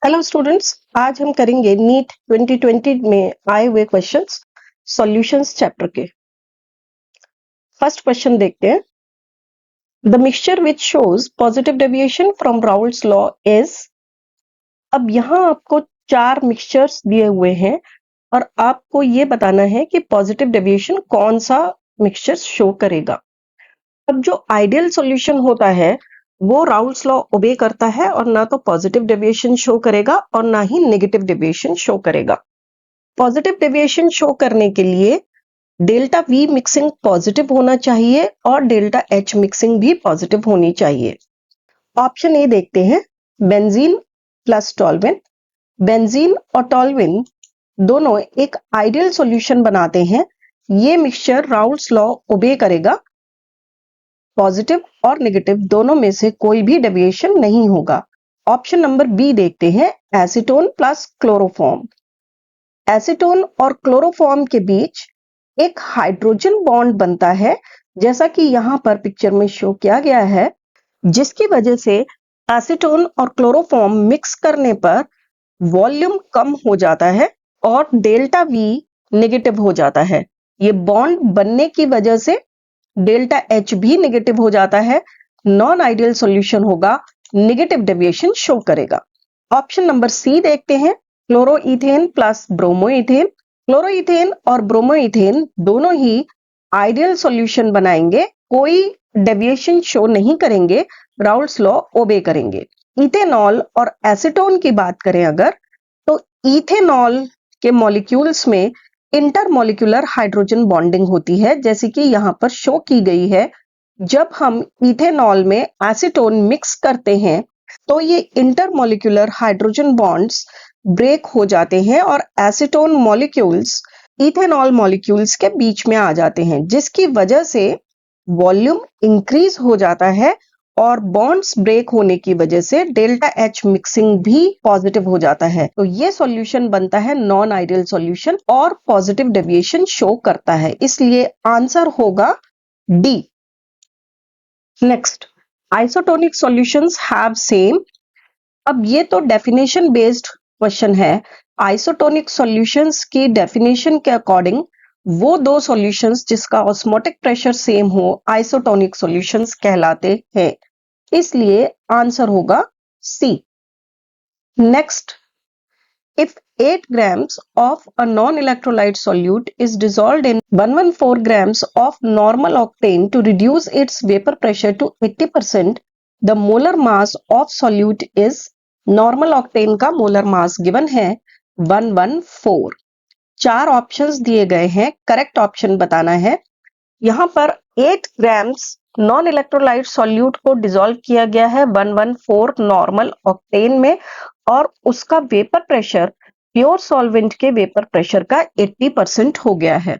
Hello students, आज हम करेंगे नीट 2020 में आए हुए क्वेश्चंस सॉल्यूशंस चैप्टर के। फर्स्ट क्वेश्चन देखते हैं। The mixture which shows positive deviation from Raoult's law is. अब यहाँ आपको चार मिक्सचर्स दिए हुए हैं और आपको ये बताना है कि पॉजिटिव डेविएशन कौन सा मिक्सचर शो करेगा। अब जो आइडियल सॉल्यूशन होता है वो राउल्ट्स लॉ ओबे करता है और ना तो पॉजिटिव डेविएशन शो करेगा और ना ही नेगेटिव डेविएशन शो करेगा। पॉजिटिव डेविएशन शो करने के लिए डेल्टा वी मिक्सिंग पॉजिटिव होना चाहिए और डेल्टा एच मिक्सिंग भी पॉजिटिव होनी चाहिए। ऑप्शन ए देखते हैं, बेंजीन प्लस टॉल्विन। बेंजीन और टॉल्विन दोनों एक आइडियल सॉल्यूशन बनाते हैं। ये मिक्सचर राउल्ट्स लॉ ओबे करेगा। पॉजिटिव और नेगेटिव दोनों में से कोई भी डेविएशन नहीं होगा। ऑप्शन नंबर बी देखते हैं, एसीटोन प्लस क्लोरोफॉर्म। एसीटोन और क्लोरोफॉर्म के बीच एक हाइड्रोजन बॉन्ड बनता है, जैसा कि यहां पर पिक्चर में शो किया गया है, जिसकी वजह से एसीटोन और क्लोरोफॉर्म मिक्स करने पर वॉल्यूम कम हो जाता है और डेल्टा वी नेगेटिव हो जाता है। ये बॉन्ड बनने की वजह से डेल्टा एच भी नेगेटिव हो जाता है। नॉन आइडियल सॉल्यूशन होगा, नेगेटिव डेविएशन शो करेगा। ऑप्शन नंबर सी देखते हैं, क्लोरोइथेन प्लस ब्रोमोइथेन। क्लोरोइथेन और ब्रोमोइथेन दोनों ही आइडियल सॉल्यूशन बनाएंगे, कोई डेविएशन शो नहीं करेंगे, राउल्ट्स लॉ ओबे करेंगे। इथेनॉल और एसीटोन की बात करें अगर, तो इथेनॉल के मॉलिक्यूल्स में इंटरमॉलिक्यूलर हाइड्रोजन बॉन्डिंग होती है, जैसे कि यहां पर शो की गई है। जब हम इथेनॉल में एसीटोन मिक्स करते हैं तो ये इंटरमॉलिक्यूलर हाइड्रोजन बॉन्ड्स ब्रेक हो जाते हैं और एसीटोन मॉलिक्यूल्स इथेनॉल मॉलिक्यूल्स के बीच में आ जाते हैं, जिसकी वजह से वॉल्यूम इंक्रीज हो जाता है और बॉन्ड्स ब्रेक होने की वजह से डेल्टा एच मिक्सिंग भी पॉजिटिव हो जाता है। तो ये सॉल्यूशन बनता है नॉन आइडियल सॉल्यूशन और पॉजिटिव डेविएशन शो करता है, इसलिए आंसर होगा D. Next, isotonic solutions have same. अब ये तो डेफिनेशन बेस्ड क्वेश्चन है। आइसोटोनिक सॉल्यूशंस की डेफिनेशन के अकॉर्डिंग वो दो सॉल्यूशंस जिसका ऑस्मोटिक प्रेशर सेम हो आइसोटोनिक सॉल्यूशंस कहलाते हैं, इसलिए आंसर होगा C. Next, if 8 grams of a non-electrolyte solute is dissolved in 114 grams of normal octane to reduce its vapor pressure to 80%, the molar mass of solute is। normal octane का molar mass given है 114। चार options दिए गए हैं, correct option बताना है। यहाँ पर 8 ग्राम्स नॉन इलेक्ट्रोलाइट सॉल्यूट को डिसॉल्व किया गया है 114 नॉर्मल ऑक्टेन में और उसका वेपर प्रेशर प्योर सॉल्वेंट के वेपर प्रेशर का 80% हो गया है।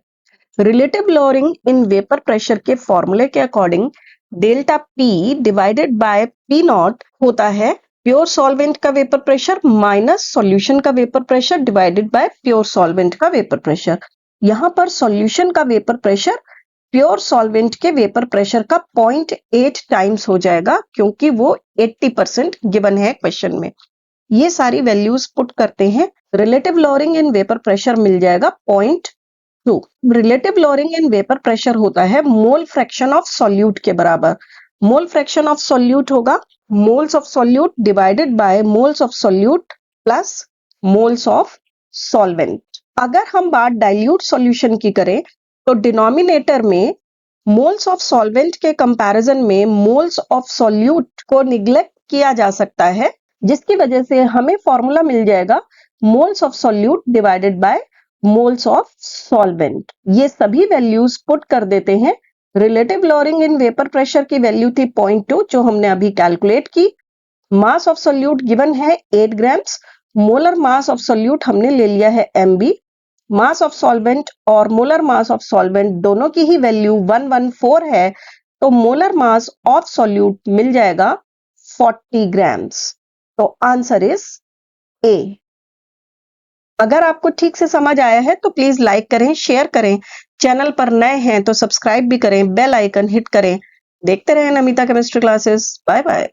Relative lowering in vapour pressure के फॉर्मूले के according delta P divided by P not होता है प्योर सॉल्वेंट का वेपर प्रेशर माइनस सॉल्यूशन का vapour pressure divided by pure solvent का वेपर प्रेशर। यहाँ पर सॉल्यूशन का वेपर प्रेशर प्योर सॉल्वेंट के वेपर प्रेशर का 0.8 टाइम्स हो जाएगा, क्योंकि वो 80% गिवन है क्वेश्चन में। ये सारी वैल्यूज पुट करते हैं, relative lowering in vapour pressure मिल जाएगा 0.2। Relative lowering in vapour pressure होता है मोल फ्रैक्शन ऑफ सॉल्यूट के बराबर। मोल फ्रैक्शन ऑफ सॉल्यूट होगा moles of solute divided by moles of solute plus moles of solvent. अगर हम बात डाइल्यूट सॉल्यूशन की करें तो डिनोमिनेटर में मोल्स ऑफ सॉल्वेंट के कंपैरिजन में मोल्स ऑफ सॉल्यूट को निग्लेक्ट किया जा सकता है, जिसकी वजह से हमें फॉर्मूला मिल जाएगा moles of solute divided by moles of solvent. ये सभी वैल्यूज पुट कर देते हैं। Relative lowering in vapour pressure की वैल्यू थी 0.2 जो हमने अभी कैलकुलेट की। मास ऑफ सॉल्यूट गिवन है 8 grams. Molar mass of solute हमने ले लिया है mb। मास ऑफ सॉल्वेंट और मोलर मास ऑफ सॉल्वेंट दोनों की ही वैल्यू 114 है, तो मोलर मास ऑफ सॉल्यूट मिल जाएगा 40 ग्राम्स। तो आंसर इज ए। अगर आपको ठीक से समझ आया है तो प्लीज लाइक करें, शेयर करें, चैनल पर नए हैं तो सब्सक्राइब भी करें, बेल आइकन हिट करें। देखते रहें Namita chemistry classes. Bye bye.